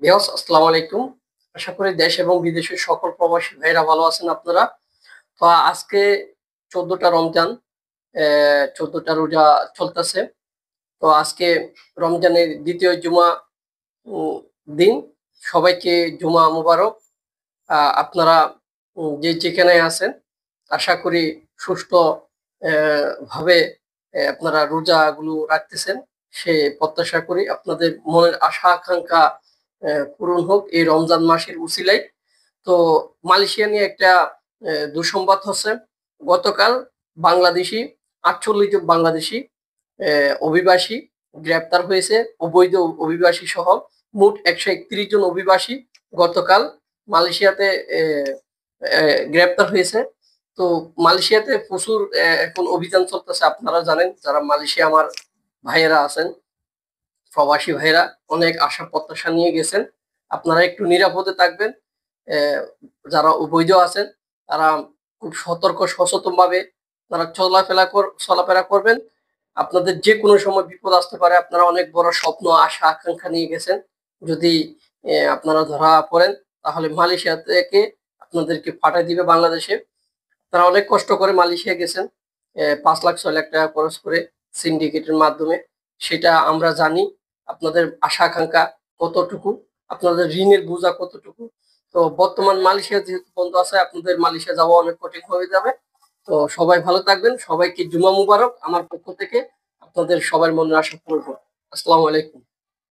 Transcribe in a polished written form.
Viewers আসসালামু আলাইকুম। আশা করি দেশ এবং বিদেশের সকল প্রবাসী ভাইরা ভালো আছেন আপনারা। তো আজকে ১৪টা রমজান, ১৪টা রোজা চলতেছে। তো আজকে রমজানের ২য় জুমা দিন। সবাইকে জুমা মুবারক। আপনারা যে যেখানে আছেন আশা করি সুষ্ঠু ভাবে আপনারা রোজাগুলো রাখতেছেন। সে প্রত্যাশা করি আপনাদের মনের আশা আকাঙ্ক্ষা পূরণ হোক এই রমজান মাসের উসিলায়। তো মালয়েশিয়া নিয়ে একটা দুঃসংবাদ হচ্ছে। গতকাল বাংলাদেশি ৪৮ জন বাংলাদেশি অভিবাসী গ্রেপ্তার হয়েছে, অবৈধ অভিবাসী সহ মোট ১৩১ জন অভিবাসী গতকাল মালয়েশিয়াতে গ্রেপ্তার হয়েছে। তো মালয়েশিয়াতে প্রচুর এখন অভিযান চলতেছে, আপনারা জানেন যারা মালয়েশিয়া আমার ভাইয়েরা আছেন, প্রবাসী ভাইয়েরা অনেক আশা প্রত্যাশা নিয়ে গেছেন। আপনারা একটু নিরাপদে থাকবেন। যারা অবৈধ আছেন তারা খুব সতর্ক সচেতন ভাবে তারা চলাফেরা করবেন। আপনাদের যে কোনো সময় বিপদ আসতে পারে। আপনারা অনেক বড় স্বপ্ন আশা আকাঙ্ক্ষা নিয়ে গেছেন, যদি আপনারা ধরা পড়েন তাহলে মালয়েশিয়া থেকে আপনাদেরকে পাঠিয়ে দিবে বাংলাদেশে। তারা অনেক কষ্ট করে মালয়েশিয়া গেছেন, ৫ লাখ ৬ লাখ টাকা খরচ করে সিন্ডিকেটের মাধ্যমে। সেটা আমরা জানি আপনাদের আশা আকাঙ্ক্ষা কতটুকু, আপনাদের ঋণের বোঝা কতটুকু। তো বর্তমান মালয়েশিয়া যেহেতু বন্ধ আছে, আপনাদের মালয়েশিয়া যাওয়া অনেক কঠিন হয়ে যাবে। তো সবাই ভালো থাকবেন, সবাইকে জুমা মুবারক আমার পক্ষ থেকে। আপনাদের সবার মনের আশা পূরণ হোক। আসসালামু আলাইকুম।